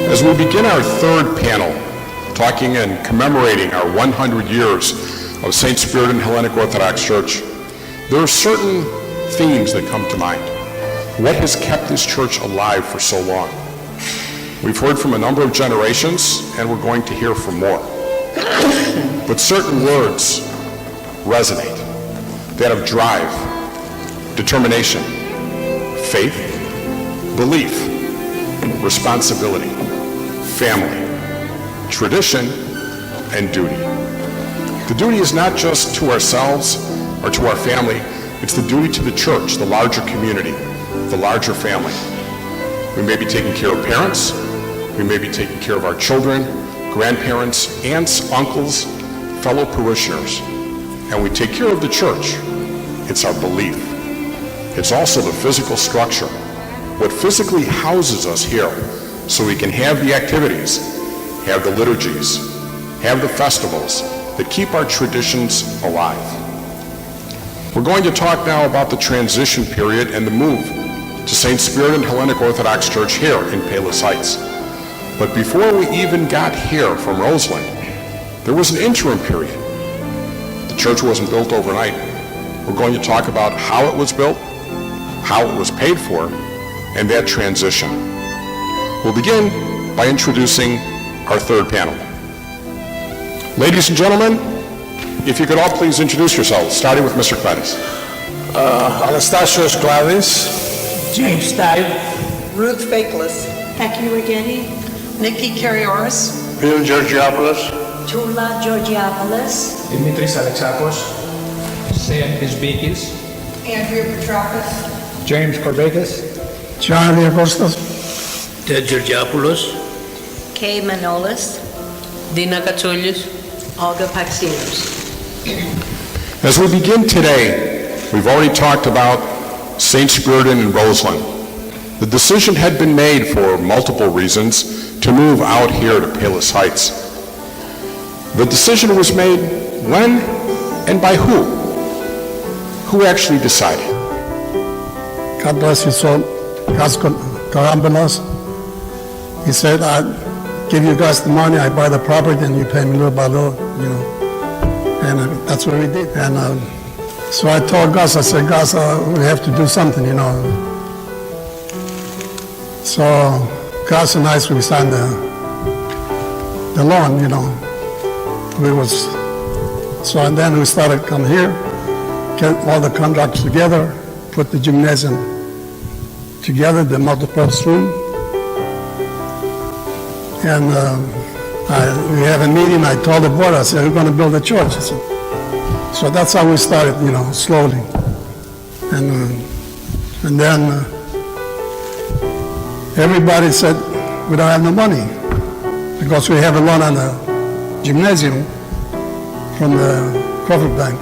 As we begin our third panel, talking and commemorating our 100 years of Saint Spyridon Hellenic Orthodox Church, there are certain themes that come to mind. What has kept this church alive for so long? We've heard from a number of generations, and we're going to hear from more. But certain words resonate. That of drive, determination, faith, belief, responsibility, family, tradition, and duty. The duty is not just to ourselves or to our family, it's the duty to the church, the larger community, the larger family. We may be taking care of parents, we may be taking care of our children, grandparents, aunts, uncles, fellow parishioners, and we take care of the church. It's our belief. It's also the physical structure, what physically houses us here, so we can have the activities, have the liturgies, have the festivals that keep our traditions alive. We're going to talk now about the transition period and the move to Saint Spyridon Hellenic Orthodox Church here in Palos Heights. But before we even got here from Roseland, there was an interim period. The church wasn't built overnight. We're going to talk about how it was built, how it was paid for, and that transition. We'll begin by introducing our third panel. Ladies and gentlemen, if you could all please introduce yourselves, starting with Mr. Cladis. Anastasios Cladis. James Stive. Ruth Fakeless. Becky Rigetti. Nikki Karyoris. Bill Georgiopoulos. Tula Georgiopoulos. Dimitris Alexakos. Sam Isbikis. Andrea Petrakis. James Corbekis. Charlie Agostas. Ted Georgiopoulos. Kay Manolis. Dina Katsoulis. Olga Paxinos. As we begin today, we've already talked about Saint Spyridon and Roseland. The decision had been made for multiple reasons to move out here to Palos Heights. The decision was made when and by who? Who actually decided? God bless you, so God's Karambanos. He said, I give you guys the money, I buy the property, and you pay me little by little, you know. And that's what we did. And so I told Gus, I said, Gus, we have to do something, you know. So Gus and I, we signed the loan, you know. And then we started come here, get all the contracts together, put the gymnasium together, the multipurpose room. And we have a meeting, I told the board, I said, we're going to build a church. I said, so that's how we started, you know, slowly. And then everybody said, we don't have no money, because we have a loan on the gymnasium from the Crawford Bank.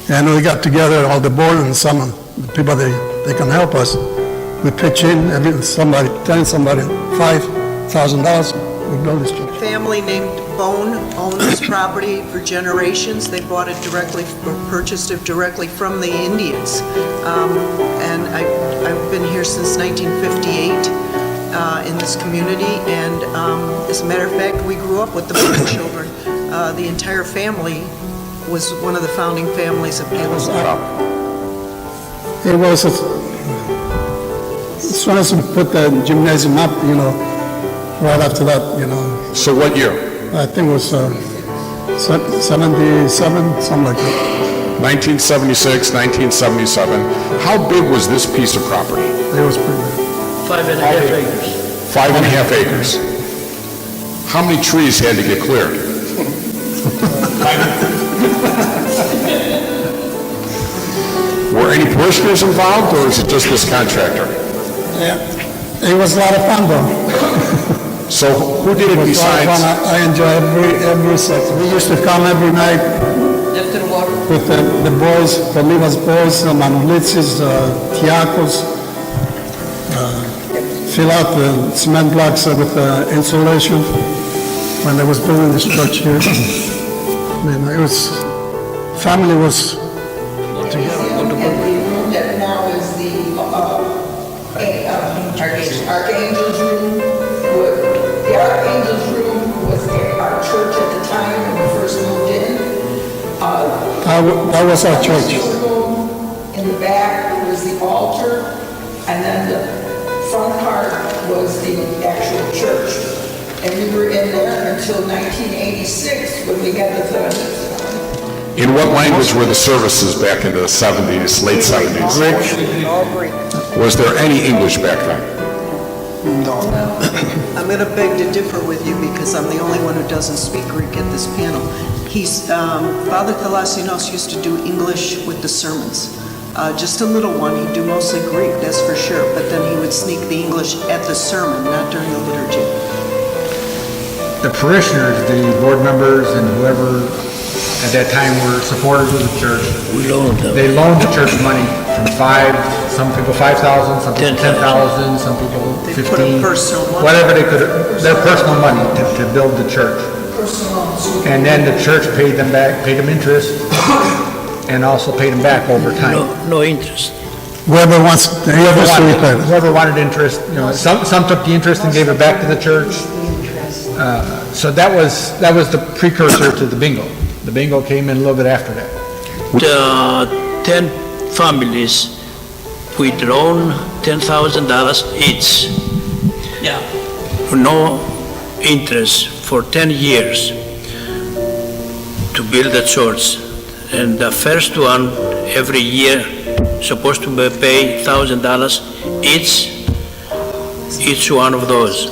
And we got together, all the board and some of the people, they can help us. We pitch in, somebody $10,000, somebody $5,000, we build this church. Family named Bone owned this property for generations. They bought it directly, or purchased it directly from the Indians. And I've been here since 1958 in this community. And as a matter of fact, we grew up with the Bone children. The entire family was one of the founding families of Palos Heights. It was, as soon as we put the gymnasium up, you know, right after that, you know. So what year? I think it was 77, something like that. 1976, 1977. How big was this piece of property? It was pretty big. 5.5 acres. 5.5 acres. How many trees had to get cleared? Were any parishioners involved, or is it just this contractor? Yeah, it was a lot of fun though. So who did it besides? I enjoy every section. We used to come every night After the water. with the boys, the Livas boys, Manolitsis, Tiakos, fill out the cement blocks with the insulation when they was building this church here. I mean, it was, family was together. And the room that now is the Archangel's room That was our church. In the back was the altar, and then the front part was the actual church. And we were in there until 1986 when we had the third. In what language were the services back in the 70s, late 70s? All Greek. Was there any English back then? I'm going to beg to differ with you because I'm the only one who doesn't speak Greek at this panel. Father Thalasinos used to do English with the sermons. Just a little one, he'd do mostly Greek, that's for sure, but then he would sneak the English at the sermon, not during the liturgy. The parishioners, the board members, and whoever at that time were supporters of the church, We loaned them. they loaned the church money from some people 5,000, some people 10,000, some people They put up 15, personal money. whatever they could, their personal money to build the church. And then the church paid them back, paid them interest, and also paid them back over time. No interest. Whoever wants to repay it. Whoever wanted interest, some took the interest and gave it back to the church. So that was the precursor to the bingo. The bingo came in a little bit after that. 10 families, we loan $10,000 each. Yeah. No interest for 10 years to build the church. And the first one, every year, supposed to pay $1,000 each one of those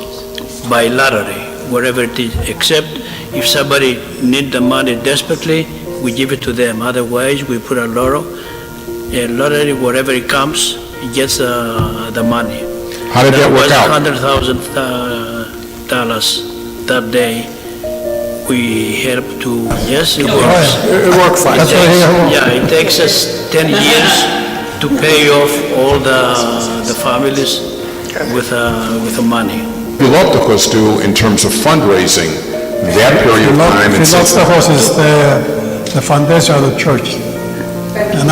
by lottery, wherever it is, except if somebody need the money desperately, we give it to them. Otherwise, we put a lottery, wherever it comes, it gets the money. How did that work out? $100,000 that day. We help to, yes, it works. It worked fine. That's what he, Yeah, it takes us 10 years to pay off all the families with the money. Philoptochos do in terms of fundraising that period of time and since then. Philoptochos is the foundation of the church. And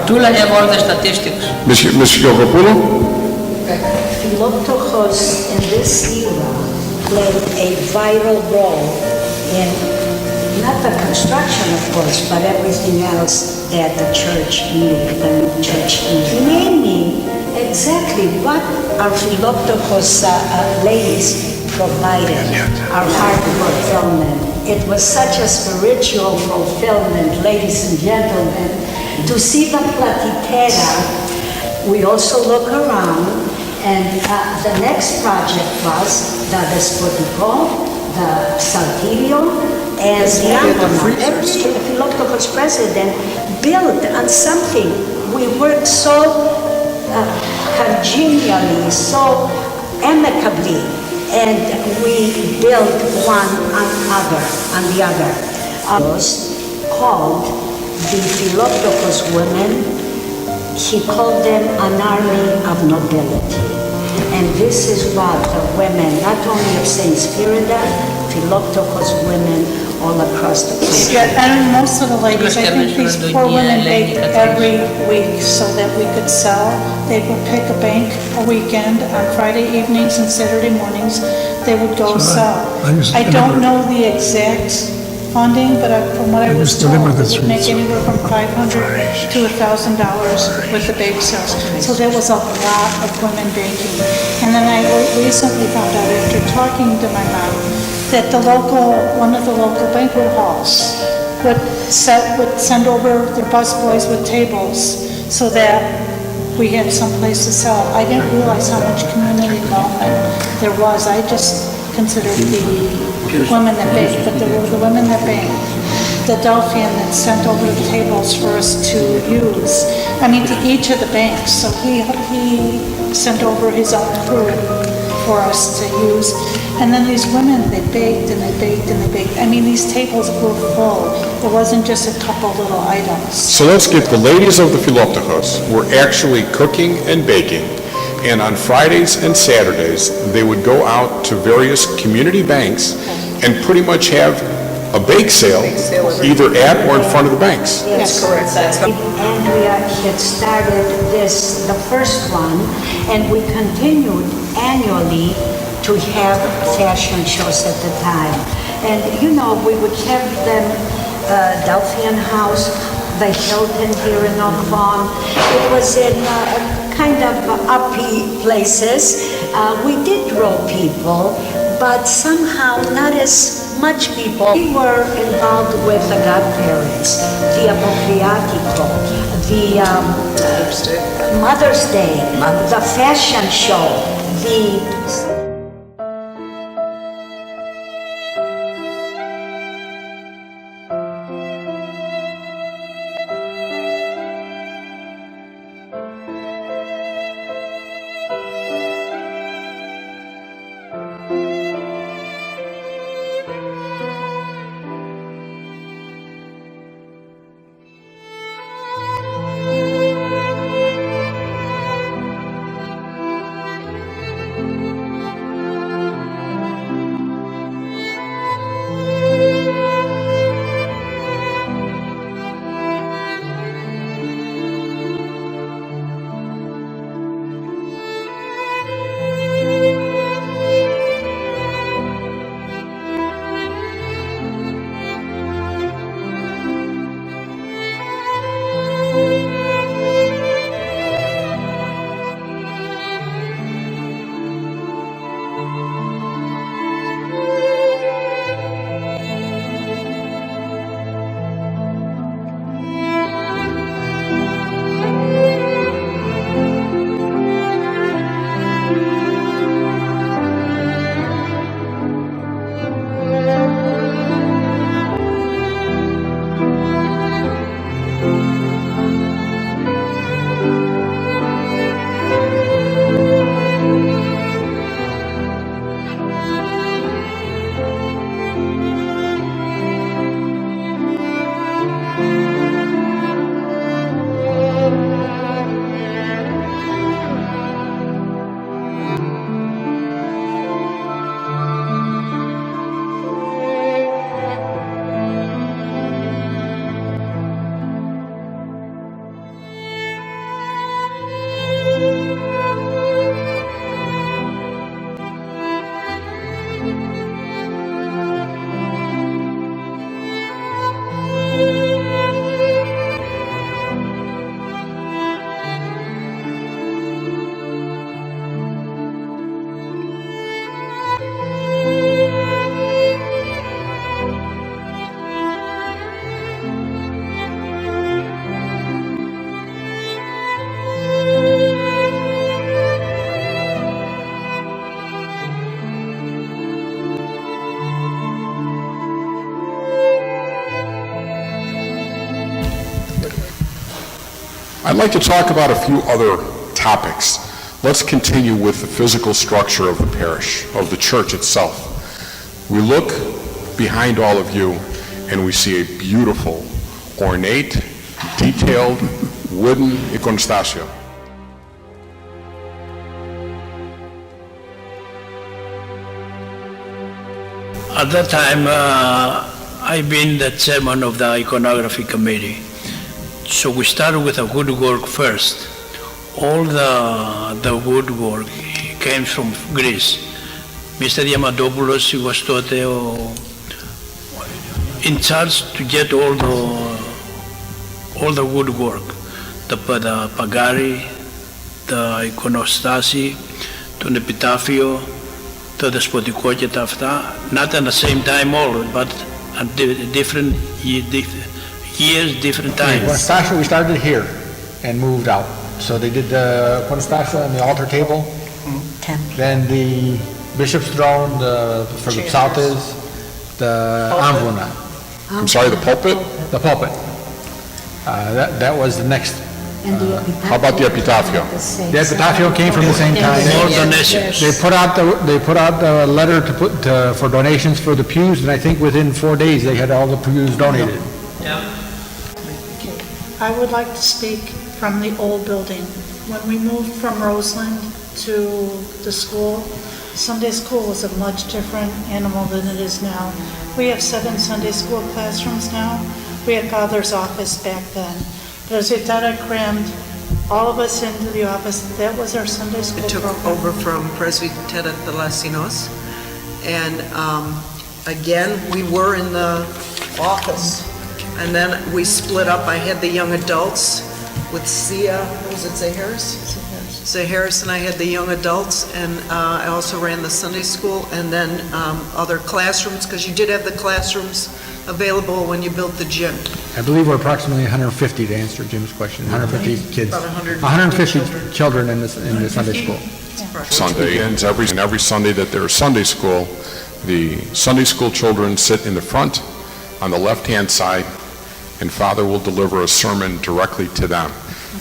Tú la llevó the statistics. Mr. Georgopoulos? Philoptochos in this era played a vital role in not the construction, of course, but everything else that the church needed and the church needed. Naming exactly what our Philoptochos ladies provided, our heart fulfillment. It was such a spiritual fulfillment, ladies and gentlemen, to see the platitera. We also look around, and the next project was the Despotico, the Salterio, and the Angono. Every Philoptochos president built on something. We worked so congenially, so amicably, and we built one on the other. Was called the Philoptochos women. He called them an army of nobility. And this is what the women, not only of Saint Spyridon, Philoptochos women all across the country. Yeah, and most of the ladies, I think these poor women baked every week so that we could sell. They would pick a bank a weekend on Friday evenings and Saturday mornings. They would go sell. I don't know the exact funding, but from what I was told, it would make anywhere from $500 to $1,000 with the bake sales. So there was a lot of women baking. And then I recently found out after talking to my mom that one of the local banquet halls would send over their busboys with tables so that we had some place to sell. I didn't realize how much community involvement there was. I just considered the women that baked, but there were the women that baked, the Delphian that sent over the tables for us to use. I mean, to each of the banks. So he sent over his own crew for us to use. And then these women, they baked and they baked and they baked. I mean, these tables were full. It wasn't just a couple little items. So let's get the ladies of the Philoptochos were actually cooking and baking, and on Fridays and Saturdays, they would go out to various community banks and pretty much have a bake sale either at or in front of the banks. Yes, correct. And we had started the first one, and we continued annually to have fashion shows at the time. And, we would have them, Delphian House, the Hilton here in Oak Lawn. It was in kind of uppy places. We did draw people, but somehow not as much people. We were involved with the godparents, the Apocriatico, the Mother's Day, the fashion show, the... I'd like to talk about a few other topics. Let's continue with the physical structure of the parish, of the church itself. We look behind all of you and we see a beautiful, ornate, detailed wooden iconostasio. At that time, I've been the chairman of the iconography committee. So we started with the woodwork first. All the woodwork came from Greece. Mr. Diamadopoulos was in charge to get all the woodwork, the pagari, the iconostasi, τον επιτάφιο, το δεσποτικό και τα αυτά, not at the same time all, but at different years, different times. The iconostashio, we started here and moved out. So they did the iconostashio and the altar table, then the bishop's throne, for the psalters, the amvona. I'm sorry, the pulpit? The pulpit. That was the next. How about the epitafio? The epitafio came from the same time. More donations. They put out the letter for donations for the pews, and I think within 4 days they had all the pews donated. I would like to speak from the old building. When we moved from Roseland to the school, Sunday school was a much different animal than it is now. We have 7 Sunday school classrooms now. We had Father's office back then. But as we thought, I crammed all of us into the office. That was our Sunday school It took program. over from Presbytera de Lasinos. And again, we were in the office. And then we split up. I had the young adults with Sia, was it Zay Harris? Zay Harris, and I had the young adults, and I also ran the Sunday school, and then other classrooms, because you did have the classrooms available when you built the gym. I believe we're approximately 150 to answer Jim's question, 150 kids. About 150 children in the Sunday school. Sunday, and every Sunday that there's Sunday school, the Sunday school children sit in the front on the left-hand side, and Father will deliver a sermon directly to them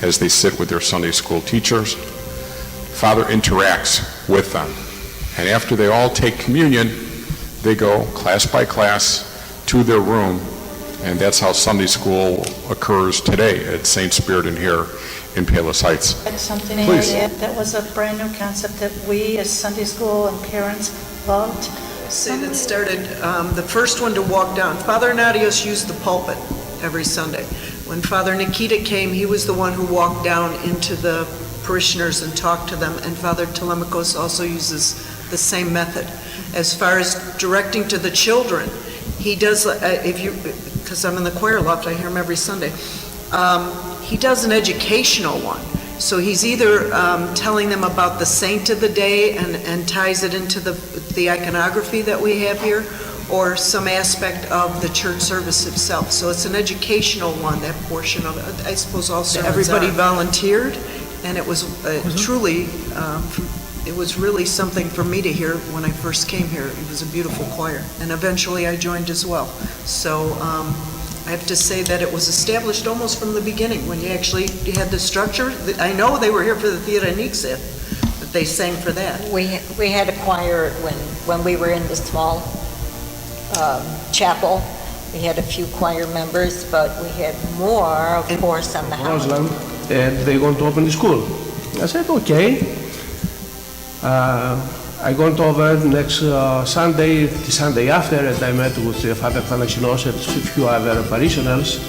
as they sit with their Sunday school teachers. Father interacts with them, and after they all take communion, they go class by class to their room, and that's how Sunday school occurs today at Saint Spyridon here in Palos Heights. Something Please. that was a brand new concept that we as Sunday school and parents loved. Say that started, the first one to walk down. Father Nadios used the pulpit every Sunday. When Father Nikita came, he was the one who walked down into the parishioners and talked to them, and Father Telemachos also uses the same method. As far as directing to the children, he does, because I'm in the choir loft, I hear him every Sunday, he does an educational one. So he's either telling them about the saint of the day and ties it into the iconography that we have here, or some aspect of the church service itself. So it's an educational one, that portion of it. I suppose also everybody volunteered, and it was truly, it was really something for me to hear when I first came here. It was a beautiful choir, and eventually I joined as well. So I have to say that it was established almost from the beginning, when you actually had the structure. I know they were here for the Theatre Nixa, but they sang for that. We had a choir when we were in the small chapel. We had a few choir members, but we had more, of course, on the house. Roseland, and they're going to open the school. I said, okay. I went over next Sunday, the Sunday after, and I met with Father Thanasinos and a few other parishioners,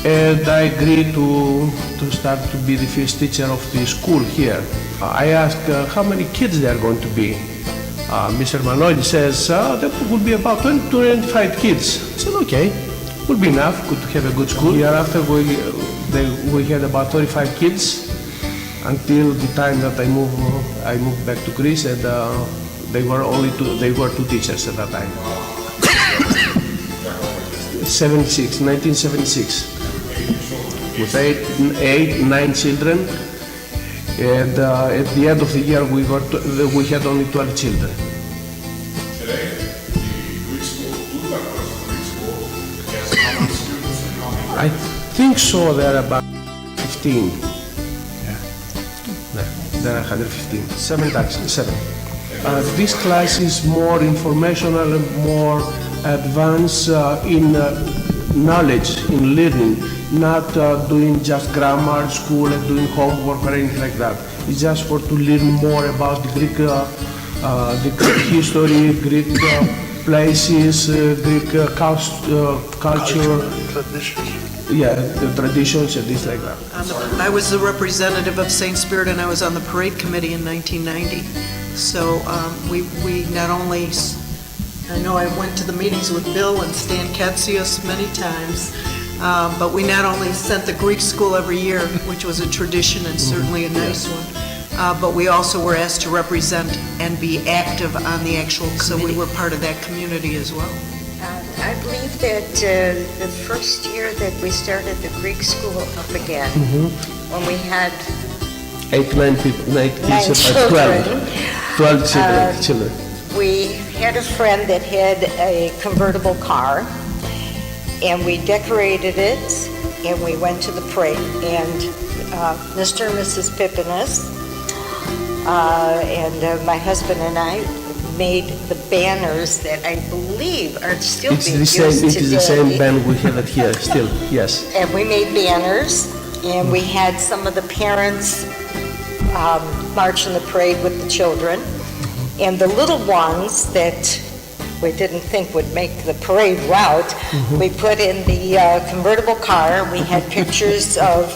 and I agreed to start to be the first teacher of the school here. I asked how many kids there are going to be. Mr. Manoid says there will be about 20 to 25 kids. I said, okay, will be enough, good to have a good school. Hereafter we had about 35 kids until the time that I moved back to Greece, and they were two teachers at that time. 1976, with 9 children. And at the end of the year, we had only 12 children. Today, the Greek school, Greek school, has how many students and how many? I think so, there are about 15. Yeah. There are 115. 7 taxes, 7. This class is more informational and more advanced in knowledge, in learning. Not doing just grammar school and doing homework or anything like that. It's just for to learn more about the Greek history, Greek places, Greek culture. Traditions. Yeah, the traditions and things like that. I was the representative of Saint Spyridon, and I was on the parade committee in 1990. So we not only, I know I went to the meetings with Bill and Stan Katsios many times, but we not only sent the Greek school every year, which was a tradition and certainly a nice one, but we also were asked to represent and be active on the actual committee. So we were part of that community as well. I believe that the first year that we started the Greek school up again, when we had 9 kids, about 12 children. We had a friend that had a convertible car, and we decorated it, and we went to the parade, and Mr. and Mrs. Pippinas, and my husband and I made the banners that I believe are still being used today. It is the same band we have it here still, yes. And we made banners, and we had some of the parents march in the parade with the children, and the little ones that we didn't think would make the parade route, we put in the convertible car. We had pictures of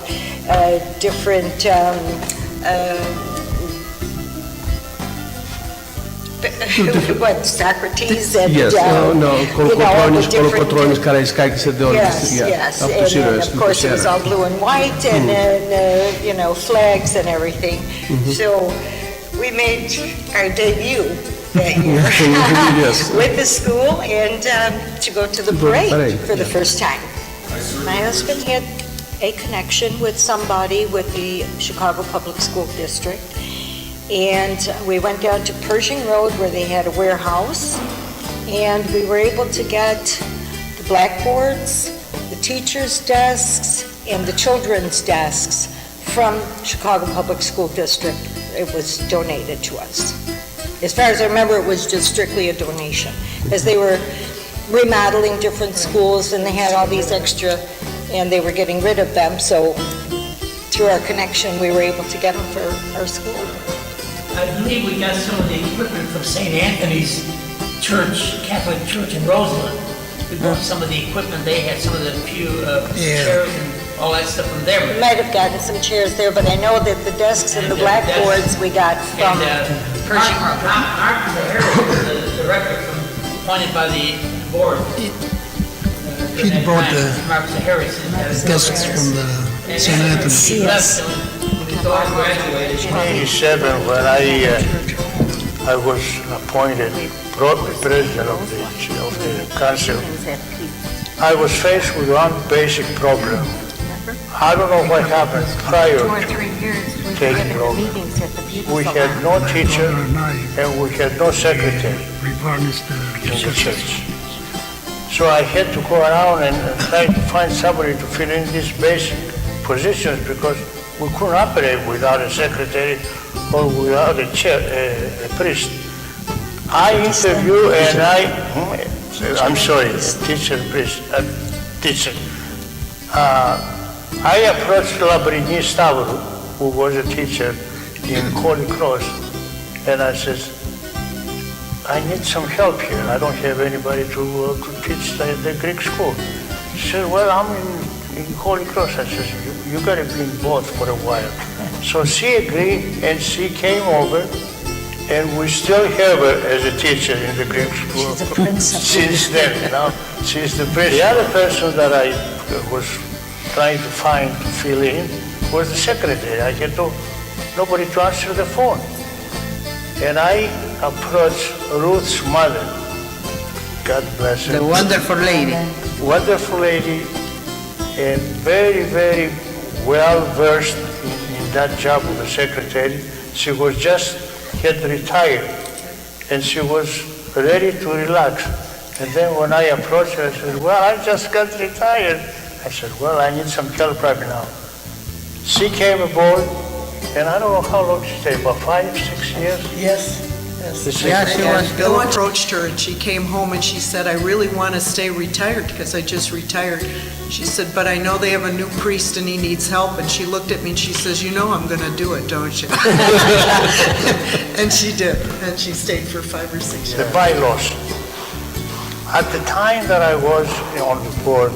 different what, Socrates and, Yes, Κολοκοτρώνης, Καραϊσκάκης and all this. Yes, Up to and zero, of course it was all blue and white and, flags and everything. So we made our debut that year with the school and to go to the parade for the first time. My husband had a connection with somebody with the Chicago Public School District. And we went down to Pershing Road where they had a warehouse. And we were able to get the blackboards, the teachers' desks, and the children's desks from Chicago Public School District. It was donated to us. As far as I remember, it was just strictly a donation, as they were remodeling different schools and they had all these extra, and they were getting rid of them, so through our connection, we were able to get them for our school. I believe we got some of the equipment from St. Anthony's Church, Catholic Church in Roseland. We bought some of the equipment, they had some of the chairs and all that stuff from there. We might have gotten some chairs there, but I know that the desks and the blackboards we got from Pershing Road. Mark Harris, the director appointed by the board. He brought the Mark Harris. desks from the St. Anthony. He left when his daughter graduated. In '87, when I was appointed president of the council, I was faced with one basic problem. I don't know what happened prior to taking over. We had no teacher and we had no secretary in the church. So I had to go around and try to find somebody to fill in these basic positions because we couldn't operate without a secretary or without a priest. I interviewed and I'm sorry, teacher. I approached Labrini Stavru, who was a teacher in Holy Cross, and I said, I need some help here. I don't have anybody to teach the Greek school. She said, well, I'm in Holy Cross. I said, you got to be in both for a while. So she agreed, and she came over, and we still have her as a teacher in the Greek school. Since then, she's the principal. The other person that I was trying to find to fill in was the secretary. I had nobody to answer the phone. And I approached Ruth's mother. God bless her. The wonderful lady. Wonderful lady, and very, very well versed in that job of a secretary. She was had retired, and she was ready to relax. And then when I approached her, I said, well, I just got retired. I said, well, I need some help right now. She came aboard, and I don't know how long she stayed, about 5, 6 years? Yes. Bill approached her and she came home and she said, I really want to stay retired because I just retired. She said, but I know they have a new priest and he needs help. And she looked at me and she says, you know I'm going to do it, don't you? And she did. And she stayed for 5 or 6 years. The bylaws. At the time that I was on the board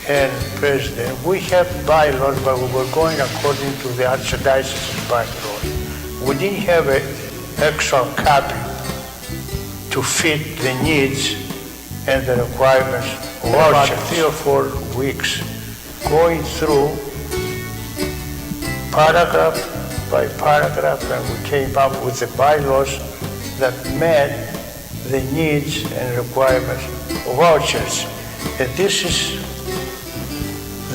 and president, we had bylaws, but we were going according to the archdiocese bylaws. We didn't have an actual copy to fit the needs and the requirements. About 3 or 4 weeks going through paragraph by paragraph, and we came up with the bylaws that met the needs and requirements of vouchers. And this is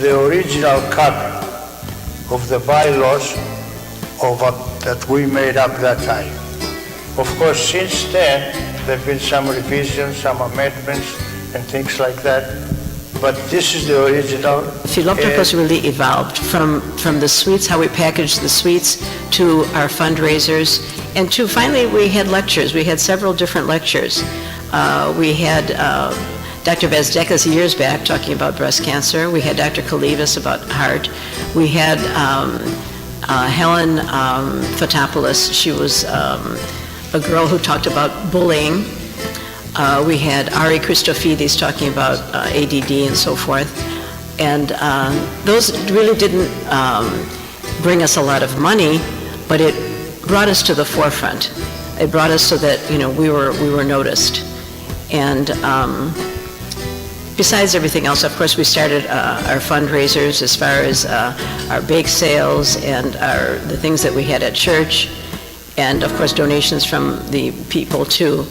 the original copy of the bylaws that we made up that time. Of course, since then, there have been some revisions, some amendments, and things like that. But this is the original. Philoptochos really evolved from the sweets, how we packaged the sweets, to our fundraisers, and to finally we had lectures. We had several different lectures. We had Dr. Vazdekas years back talking about breast cancer. We had Dr. Kalivas about heart. We had Helen Fotopoulos. She was a girl who talked about bullying. We had Ari Christofidis talking about ADD and so forth. And those really didn't bring us a lot of money, but it brought us to the forefront. it brought us so that, we were noticed. And besides everything else, of course, we started our fundraisers as far as our bake sales and the things that we had at church, and of course donations from the people too.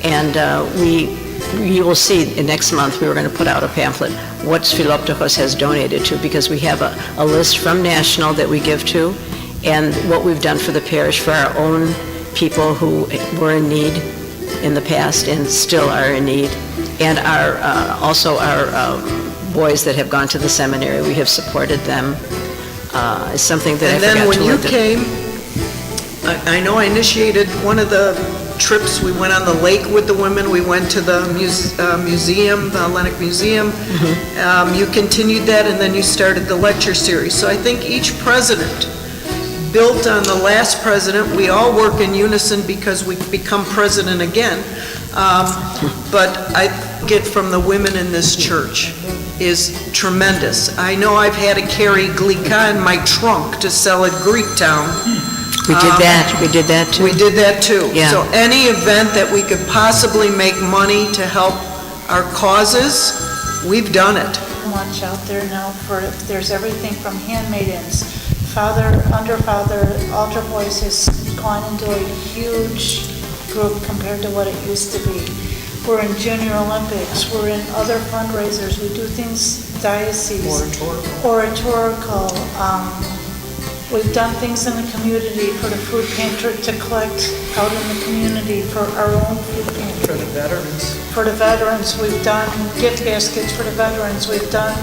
And you will see next month we were going to put out a pamphlet, what Philoptochos has donated to, because we have a list from National that we give to, and what we've done for the parish for our own people who were in need in the past and still are in need, and also our boys that have gone to the seminary. We have supported them. It's something that I forgot to And then when you look at. came, I know I initiated one of the trips. We went on the lake with the women. We went to the museum, the Hellenic Museum. You continued that, and then you started the lecture series. So I think each president built on the last president. We all work in unison because we've become president again. But I get from the women in this church is tremendous. I know I've had to carry glika in my trunk to sell at Greektown. We did that. We did that too. We did that too. Yeah. So any event that we could possibly make money to help our causes, we've done it. Watch out there now for, there's everything from handmaidens. Under Father, Altar Boys has gone into a huge group compared to what it used to be. We're in Junior Olympics, we're in other fundraisers, we do things diocese. Oratorical. We've done things in the community for the food pantry to collect out in the community for our own food pantry. For the veterans. For the veterans, we've done gift baskets for the veterans, we've done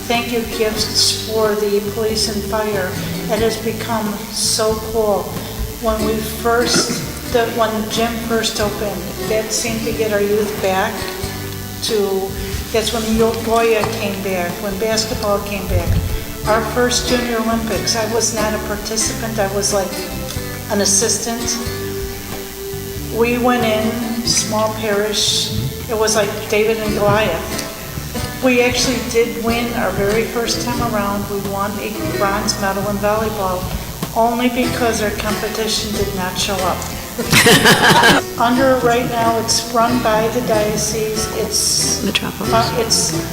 thank you gifts for the police and fire. It has become so cool. When gym first opened, that seemed to get our youth back that's when the old Goya came back, when basketball came back. Our first Junior Olympics, I was not a participant, I was like an assistant. We went in, small parish, it was like David and Goliath. We actually did win our very first time around. We won a bronze medal in volleyball, only because our competition did not show up. Right now, it's run by the diocese. It's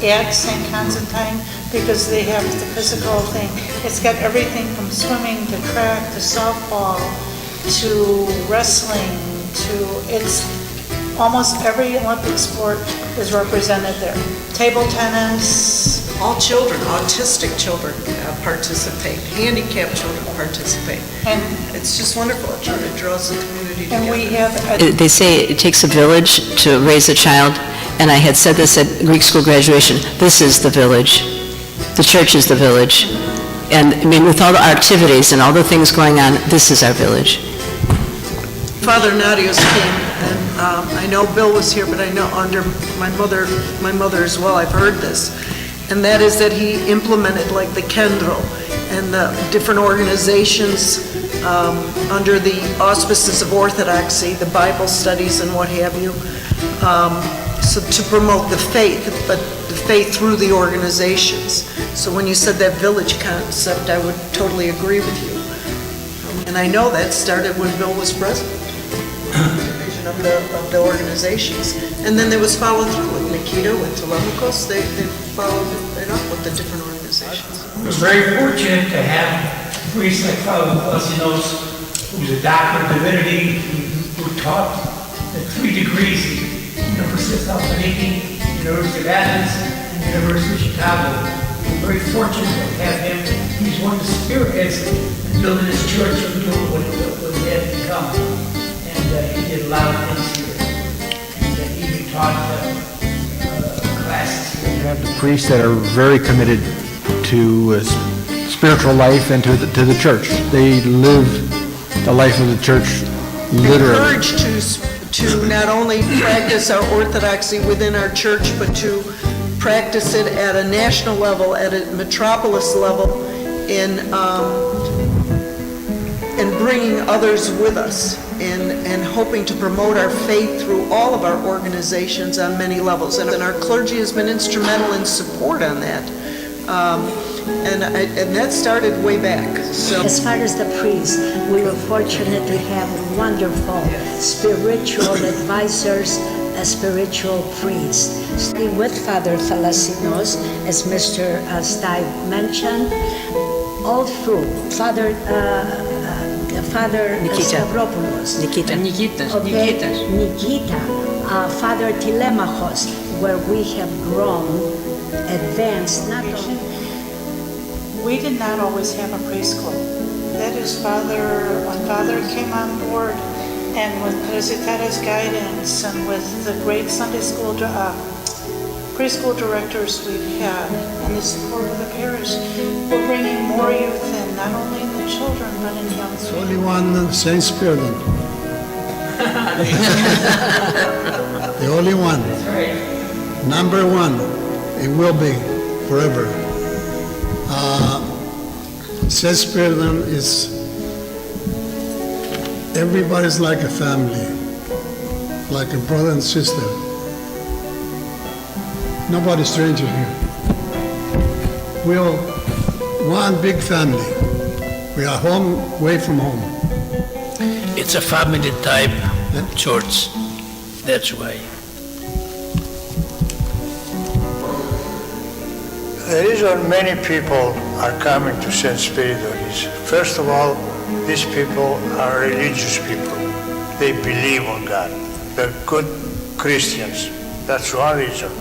at St. Constantine because they have the physical thing. It's got everything from swimming to track to softball to wrestling it's almost every Olympic sport is represented there. Table tennis. All children, autistic children participate, handicapped children participate. And it's just wonderful. It draws the community together. And we have... They say it takes a village to raise a child, and I had said this at Greek school graduation. This is the village. The church is the village. And I mean, with all the activities and all the things going on, this is our village. Father Nadios came, and I know Bill was here, but I know under my mother as well, I've heard this. And that is that he implemented like the Kendro and the different organizations under the auspices of Orthodoxy, the Bible studies and what have you, so to promote the faith, but the faith through the organizations. So when you said that village concept, I would totally agree with you. And I know that started when Bill was president, division of the organizations. And then there was follow through with Nikita, with Telemachos, they followed it up with the different organizations. We're very fortunate to have priests like Father Vasilos, who's a doctor of divinity, who taught at 3 degrees at University of Thessaloniki, University of Athens, and University of Chicago. We're very fortunate to have him. He's one of the spearheads in building this church and doing what it had become. And he did a lot of things here. And he even taught classes here. You have the priests that are very committed to spiritual life and to the church. They live the life of the church literally. Encouraged to not only practice our orthodoxy within our church, but to practice it at a national level, at a metropolis level, in bringing others with us, and hoping to promote our faith through all of our organizations on many levels. And our clergy has been instrumental in support on that. And that started way back, so. As far as the priests, we were fortunate to have wonderful spiritual advisors, spiritual priests. Starting with Father Thalasinos, as Mr. Stive mentioned, all through Father Nikita. Stavropoulos. Nikita. Okay, Nikita, Father Telemachos, where we have grown, advanced, not only. We did not always have a preschool. That is when Father came on board, and with Presidenta's guidance and with the great Sunday school preschool directors we've had and the support of the parish, we're bringing more youth in, not only in the children, but in young There's people. only one Saint Spyridon. The only one. Number one. It will be forever. Saint Spyridon is, everybody's like a family, like a brother and sister. Nobody's stranger here. We're all one big family. We are home, away from home. It's a family type church. That's why. The reason many people are coming to Saint Spyridon is, first of all, these people are religious people. They believe on God. They're good Christians. That's one reason.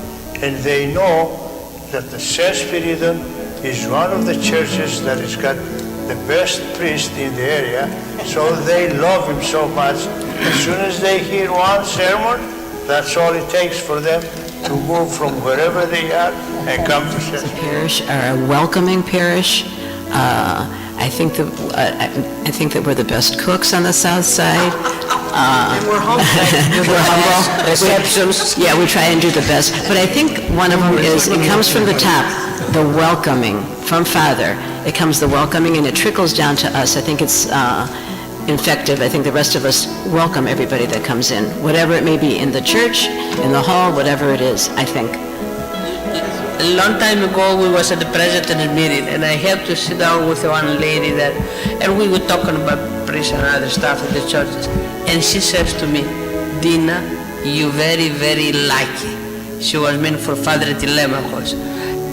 And they know that the Saint Spyridon is one of the churches that has got the best priest in the area, so they love him so much. As soon as they hear one sermon, that's all it takes for them to move from wherever they are and come to Saint Spyridon. Parish are a welcoming parish. I think that we're the best cooks on the south side. And we're humble. We're humble. Receptions. Yeah, we try and do the best. But I think one of them is, it comes from the top, the welcoming from Father. It comes the welcoming and it trickles down to us. I think it's effective. I think the rest of us welcome everybody that comes in, whatever it may be, in the church, in the hall, whatever it is, I think. A long time ago, we was at the president's meeting, and I had to sit down with one lady there, and we were talking about priest and other stuff at the churches. And she says to me, Dina, you very, very lucky. She was meant for Father Telemachos.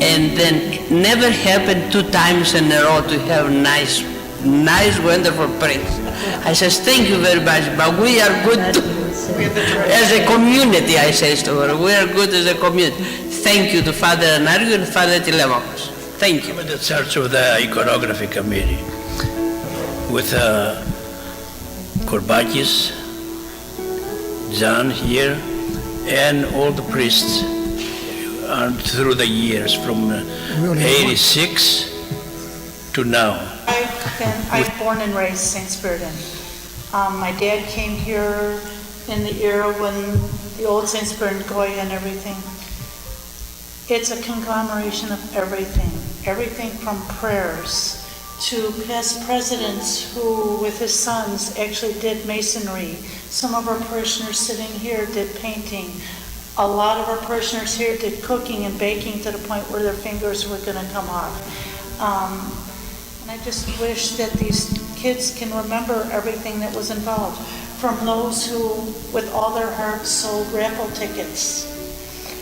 And then it never happened 2 times in a row to have nice, wonderful priest. I says, thank you very much, but we are good too. As a community, I says to her, we are good as a community. Thank you to Father Anargio and Father Telemachos. Thank you. I'm in the charge of the iconography committee with Korbakis, John here, and all the priests through the years from 86 to now. I'm born and raised Saint Spyridon. My dad came here in the era when the old Saint Spyridon Goya and everything. It's a conglomeration of everything from prayers to past presidents who, with his sons, actually did masonry. Some of our parishioners sitting here did painting. A lot of our parishioners here did cooking and baking to the point where their fingers were going to come off. And I just wish that these kids can remember everything that was involved, from those who, with all their hearts, sold raffle tickets.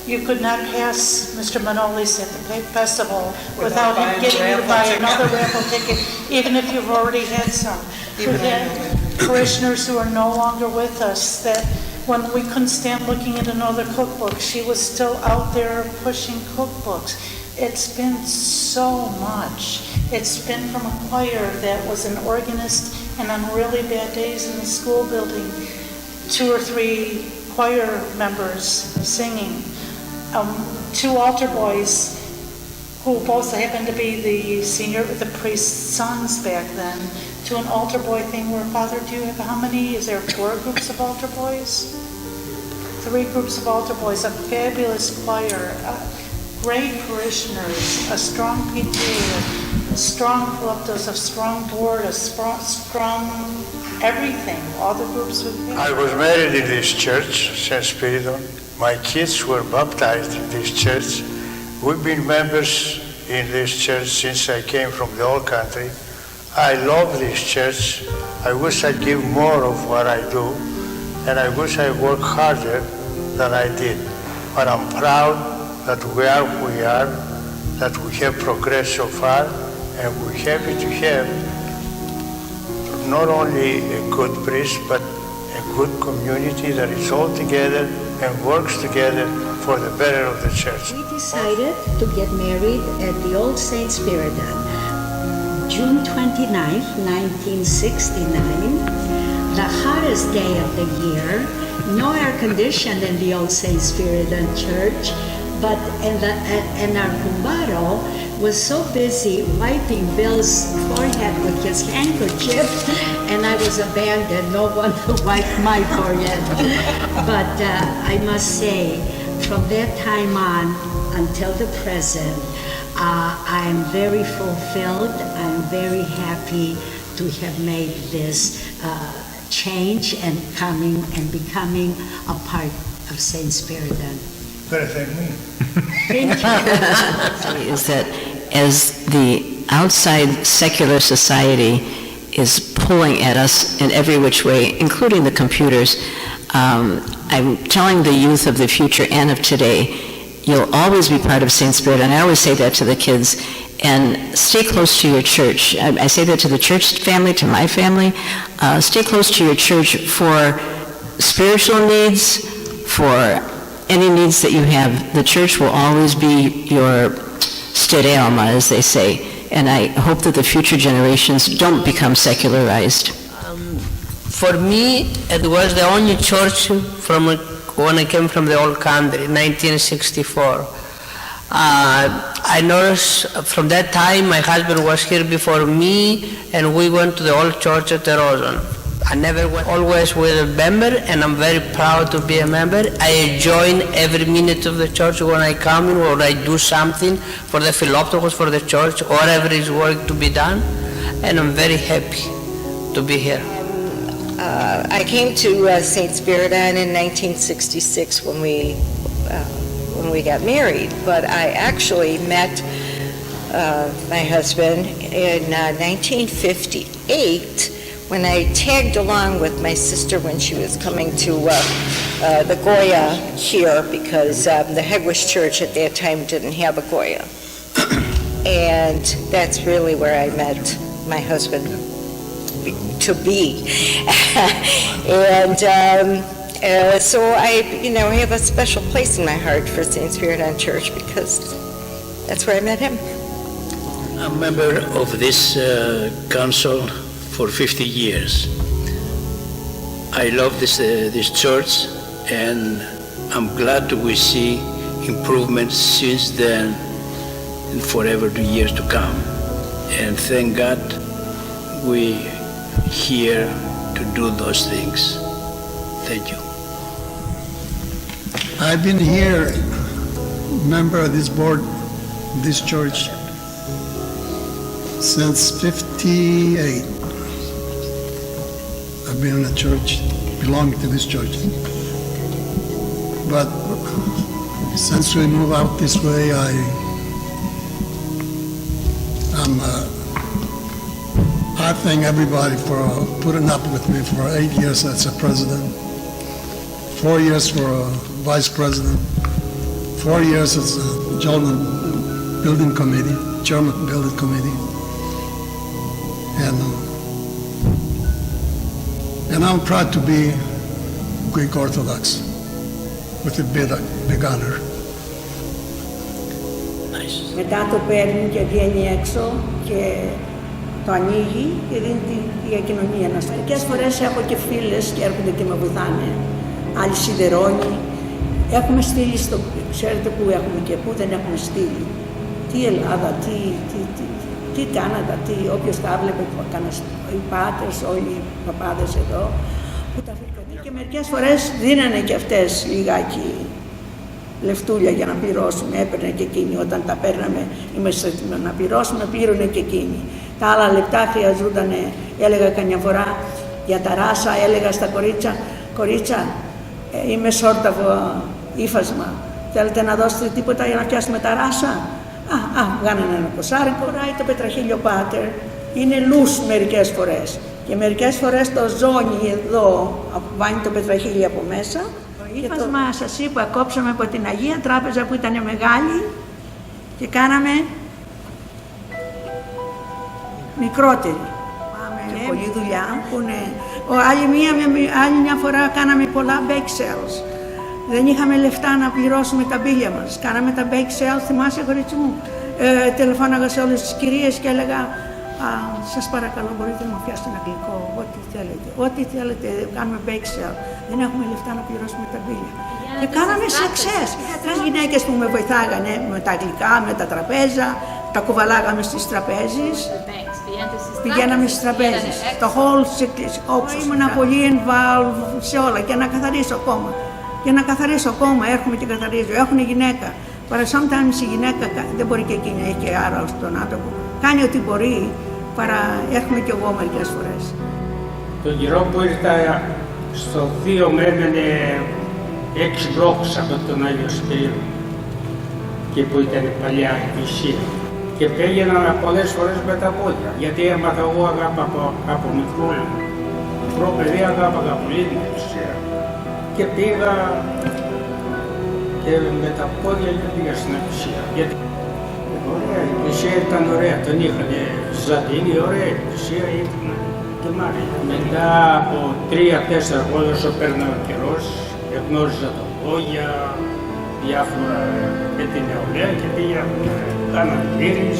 You could not pass Mr. Manolis at the festival without him getting you to buy another raffle ticket, even if you've already had some. We had parishioners who are no longer with us, that when we couldn't stand looking at another cookbook, she was still out there pushing cookbooks. It's been so much. It's been from a choir that was an organist, and on really bad days in the school building, 2 or 3 choir members singing. 2 altar boys who both happened to be the priest's sons back then, to an altar boy thing where, Father, do you have how many? Is there 4 groups of altar boys? 3 groups of altar boys, a fabulous choir, great parishioners, a strong PTA, a strong collectors, a strong board, a strong everything, all the groups we've had. I was married in this church, Saint Spyridon. My kids were baptized in this church. We've been members in this church since I came from the old country. I love this church. I wish I'd give more of what I do, and I wish I worked harder than I did. But I'm proud that we are who we are, that we have progressed so far, and we're happy to have not only a good priest, but a good community that is all together and works together for the better of the church. We decided to get married at the old Saint Spyridon, June 29th, 1969, the hottest day of the year, no air conditioned in the old Saint Spyridon church, but and our kumbaro was so busy wiping Bill's forehead with his handkerchief, and I was abandoned. No one wiped my forehead. But I must say, from that time on until the present, I'm very fulfilled. I'm very happy to have made this change and becoming a part of Saint Spyridon. Better thank me. Thank you. Is that as the outside secular society is pulling at us in every which way, including the computers, I'm telling the youth of the future and of today, you'll always be part of Saint Spyridon. I always say that to the kids, and stay close to your church. I say that to the church family, to my family. Stay close to your church for spiritual needs, for any needs that you have. The church will always be your stereoma, as they say, and I hope that the future generations don't become secularized. For me, it was the only church from when I came from the old country, 1964. I noticed from that time my husband was here before me, and we went to the old church at the Roseland. I never went, always with a member, and I'm very proud to be a member. I join every minute of the church when I come in, or I do something for the Philoptochos, for the church, or whatever is work to be done, and I'm very happy to be here. I came to Saint Spyridon in 1966 when we got married, but I actually met my husband in 1958 when I tagged along with my sister when she was coming to the Goya here, because the Hegwish Church at that time didn't have a Goya. And that's really where I met my husband to be. And so I have a special place in my heart for Saint Spyridon Church, because that's where I met him. I'm a member of this council for 50 years. I love this church, and I'm glad we see improvements since then and forever the years to come. And thank God we here to do those things. Thank you. I've been here, member of this board, this church, since 58. I've been in a church, belonging to this church. But since we moved out this way, I thank everybody for putting up with me for 8 years as a president, 4 years for a vice president, 4 years as a chairman building committee, and I'm proud to be Greek Orthodox with a big honor. Μετά το παίρνει και βγαίνει έξω και το ανοίγει και δίνει τη διακοινωνία. Μερικές φορές έχω και φίλες και έρχονται και με βοηθάνε. Άλλοι σιδερώνει. Έχουμε στείλει ξέρετε που έχουμε και που δεν έχουμε στείλει. Τι Ελλάδα, τι Κάναδα, όποιος τα βλέπε, οι πάτες, όλοι οι παπάδες εδώ, που τα βρήκανε. Και μερικές φορές δίνανε και αυτές λιγάκι λεφτούλια για να πληρώσουμε, έπαιρνε και εκείνη. Όταν τα παίρναμε, είμαστε να πληρώσουμε, πλήρωνε και εκείνη. Τα άλλα λεπτά χρειαζόταν, έλεγα καμιά φορά για τα ράσα, έλεγα στα κορίτσα, είμαι σόρταβο ύφασμα. Θέλετε να δώσετε τίποτα για να πιάσουμε τα ράσα? Βγάνανε ένα κοσάρικο, ράει το πετραχίλιο πάτερ. Είναι λούς μερικές φορές. Και μερικές φορές το ζώνι εδώ βάνει το πετραχίλι από μέσα. Το ύφασμα σας είπα, κόψαμε από την Αγία Τράπεζα που ήταν μεγάλη και κάναμε μικρότερη. Πάμε και πολλή δουλειά που είναι... Άλλη μια φορά κάναμε πολλά bake sales. Δεν είχαμε λεφτά να πληρώσουμε τα μπίλια μας. Κάναμε τα bake sales, θυμάσαι κορίτσι μου. Τηλεφώναγα σε όλες τις κυρίες και έλεγα σας παρακαλώ μπορείτε να μου φτιάσετε ένα γλυκό, ό,τι θέλετε, κάνουμε bake sale. Δεν έχουμε λεφτά να πληρώσουμε τα μπίλια. Και κάναμε success. Τρεις γυναίκες που με βοηθάγανε με τα γλυκά, με τα τραπέζα, τα κουβαλάγαμε στις τραπέζεις. Πηγαίναμε στις τραπέζεις. Το whole όψος. Ήμουνα πολύ involved σε όλα και να καθαρίσω ακόμα. Και να καθαρίσω ακόμα, έρχομαι και καθαρίζω. Έχουν γυναίκα. But sometimes η γυναίκα δεν μπορεί και εκείνη, έχει και άρα στον άνθρωπο. Κάνει ό,τι μπορεί, παρά έρχομαι κι εγώ μερικές φορές. Τον καιρό που ήρθα στο 2 με έμενε 6 μπλόκους από τον Άγιο Σπύριο και που ήταν η παλιά εκκλησία. Και πήγαινα πολλές φορές με τα πόδια, γιατί έμαθα εγώ αγάπη από μικρό παιδί, αγάπαγα πολύ την εκκλησία. Και πήγα και με τα πόδια και πήγα στην εκκλησία. Γιατί ωραία, η εκκλησία ήταν ωραία, τον είχανε ζαντίνη, ωραία εκκλησία ήταν και μ' άρεσε. Μετά από 3-4 χρόνια όσο πέρναγε ο καιρός, γνώριζα τα λόγια, διάφορα με την νεολαία και πήγα, κάναμε μύρες.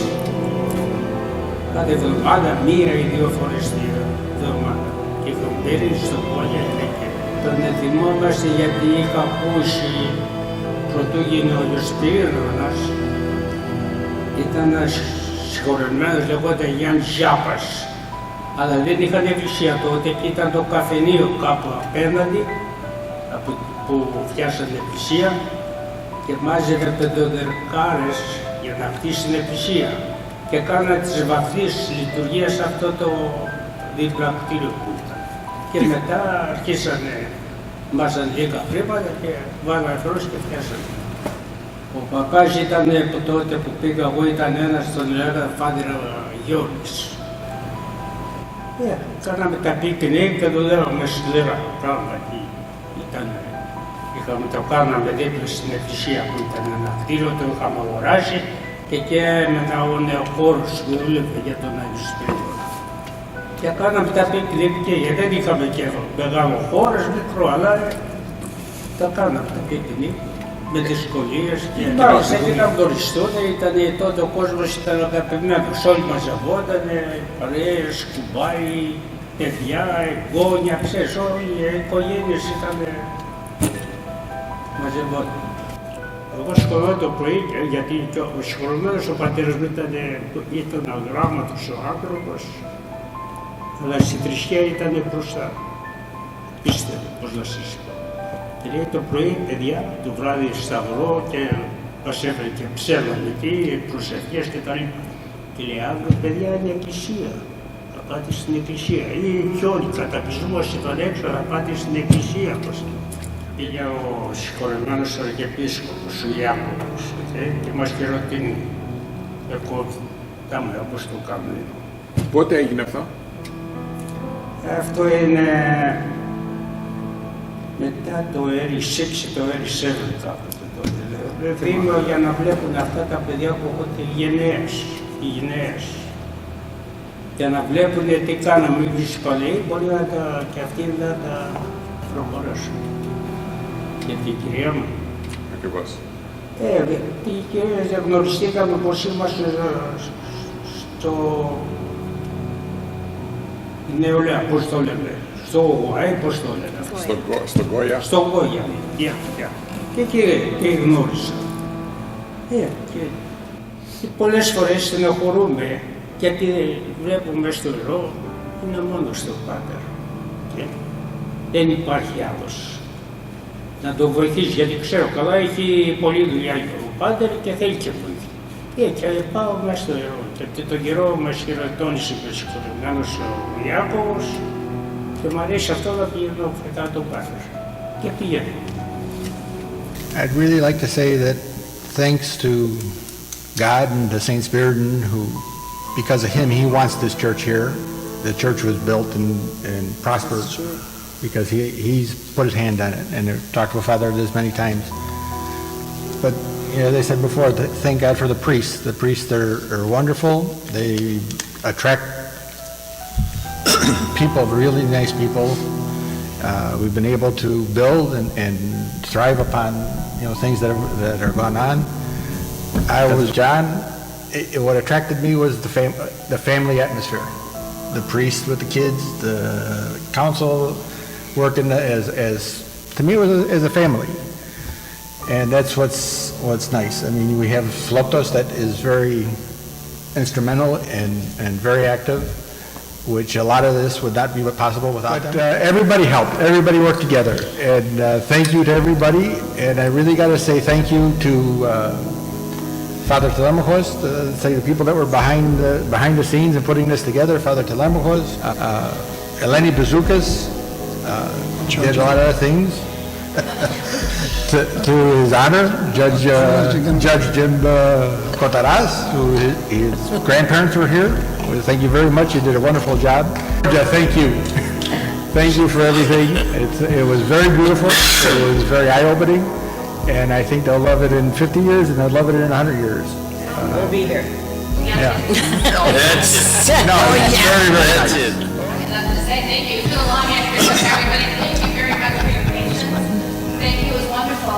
Κάθε εβδομάδα, 1 ή 2 φορές τη εβδομάδα. Και είχα μύρες στο πόδια και τον θυμόμαστε γιατί είχα ακούσει πρωτού γίνει ο Σπύριδωνας, ήταν ένας συγχωρεμένος, λεγόταν Γιάννης Ζάπας, αλλά δεν είχαν εκκλησία τότε και ήταν το καφενείο κάπου απέναντι που φτιάσανε εκκλησία και μάζευε πεντοδερκάρες για να χτίσει την εκκλησία και κάνανε τις βαθείς λειτουργίες σε αυτό το δίπλα κτίριο που ήταν. Και μετά αρχίσανε, μάζανε λίγα χρήματα και βάλανε φρός και φτιάσανε. Ο παπάς ήταν από τότε που πήγα εγώ, ήταν ένας, τον λέγανε Φάδρα Γιώργης. Κάναμε τα πικνίκ και δουλεύαμε σκληρά πράγματι. Το κάναμε δίπλα στην εκκλησία που ήταν ένα κτίριο, το είχαμε αγοράσει και με ένα νεοχώρος που δούλευε για τον Άγιο Σπύριdoνα. Και κάναμε τα πικνίκ και δεν είχαμε και μεγάλο χώρος, μικρό, αλλά τα κάναμε τα πικνίκ με δυσκολίες και δεν ήταν γνωριστούν, τότε ο κόσμος ήταν αγαπημένος, όλοι μαζευότανε, παρέες, κουμπάι, παιδιά, εγγόνια, ξέρεις, όλοι οι οικογένειες ήταν μαζευόταν. Εγώ σχολώ το πρωί, γιατί ο συγχωρημένος ο πατέρας μου ήταν αγράμματος ο άνθρωπος, αλλά στη θρησκεία ήταν μπροστά. Πίστευε, πώς να σας πω. Και λέει το πρωί, παιδιά, το βράδυ σταυρό και μας έφερε και ψέματα εκεί, προσευχές και τα λοιπά. Και λέει, αύριο παιδιά είναι εκκλησία. Θα πάτε στην εκκλησία. Ή και όλοι καταπιζούμαστε στον έξω, θα πάτε στην εκκλησία. Πήγε ο συγχωρεμένος Αρχιεπίσκοπος, ο Ιάκωβος, και μας χειροτείνει. Εγώ, κάμε όπως το κάνουμε. Πότε έγινε αυτό? Αυτό είναι μετά το Early 6, το Early 7 κάποτε τότε. Βήμα για να βλέπουν αυτά τα παιδιά που έχω οι γενναίες. Για να βλέπουν τι κάναμε εμείς οι παλαιοί, μπορεί και αυτοί να τα προχωρήσουν. Και την κυρία μου. Ακριβώς. Οι κυρίες γνωριστήκαμε πως είμαστε στο νεολαία, πώς το λέμε, στο ΟΑΕ, πώς το λέμε. Στον Κόγια. Στον Κόγια, και εκεί γνώρισα. Και πολλές φορές στενοχωρούμε, γιατί βλέπουμε στο νερό, είναι μόνο στο Πάτερ. Δεν υπάρχει άλλος να τον βοηθήσει, γιατί ξέρω καλά έχει πολλή δουλειά ο Πάτερ και θέλει και βοήθεια. Και πάω μέσα στο νερό. Και τον καιρό μας χειροτώνησε και ο συγχωρεμένος ο Ιάκωβος και μου αρέσει αυτό να πηγαίνω μετά τον Πάτερ. Και πήγαινε. I'd really like to say that thanks to God and to Saint Spyridon, who, because of him, he wants this church here. The church was built and prospered because he's put his hand on it, and I've talked with Father this many times. But, as I said before, thank God for the priests. The priests are wonderful. They attract people, really nice people. We've been able to build and thrive upon, things that are going on. I was John. What attracted me was the family atmosphere. The priest with the kids, the council working as to me it was as a family, and that's what's nice. I mean, we have Flotos that is very instrumental and very active, which a lot of this would not be possible without them. Everybody helped. Everybody worked together, and thank you to everybody. And I really got to say thank you to Father Telemachos, say the people that were behind the scenes and putting this together. Father Telemachos, Eleni Bazoukas, did a lot of things. to his honor, Judge Jim Cotaraz, who his grandparents were here. Thank you very much. You did a wonderful job. Thank you. Thank you for everything. It was very beautiful. It was very eye-opening. And I think they'll love it in 50 years, and they'll love it in 100 years. We'll be here. Yeah. That's it. No, it's very, very That's nice. it. I'd love to say thank you. It's been a long afternoon, everybody. Thank you very much for your patience. Thank you. It was wonderful.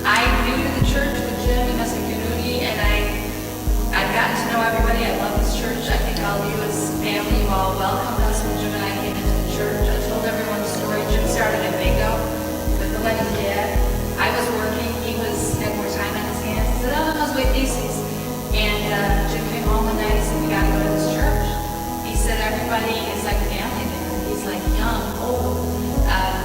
I'm new to the church with Jim and Mr. Canudi, and I've gotten to know everybody. I love this church. I think all of you as family, you all welcomed us when Jim and I came into the church. I told everyone the story. Jim started at Bingo with the Lenny's dad. I was working, he had more time on his hands. He said, let's wait theses. And Jim came home one night, he said, we gotta go to this church. He said, everybody is like family there. He's like young, old,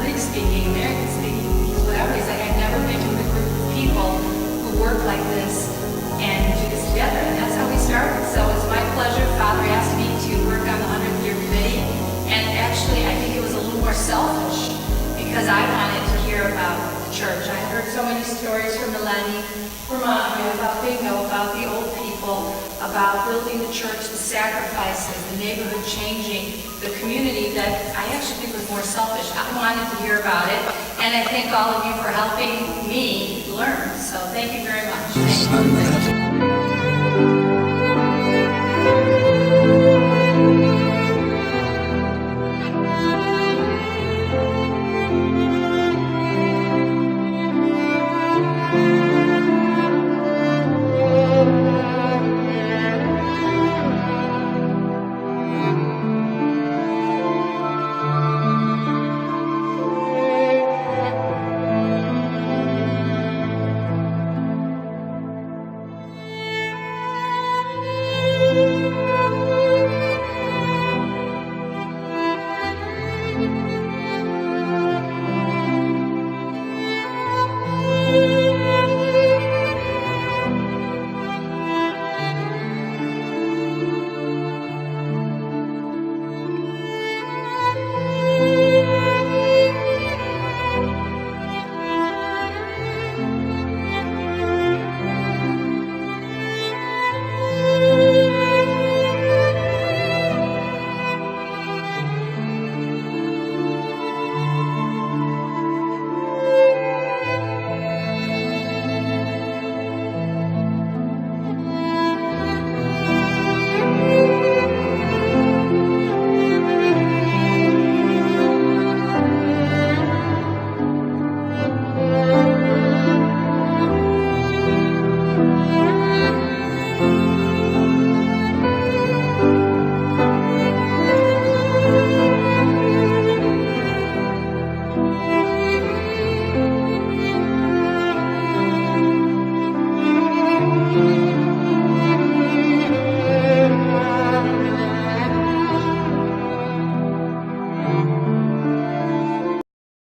Greek speaking, American speaking, he's whatever. He's like, I've never been with a group of people who work like this and do this together. And that's how we started. So it's my pleasure. Father asked me to work on the 100th year committee. And actually, I think it was a little more selfish because I wanted to hear about church. I heard so many stories from Eleni, from Andrea, about Bingo, about the old people, about building the church, the sacrifices, the neighborhood changing, the community that I actually think was more selfish. I wanted to hear about it, and I thank all of you for helping me learn. So thank you very much. Thank you.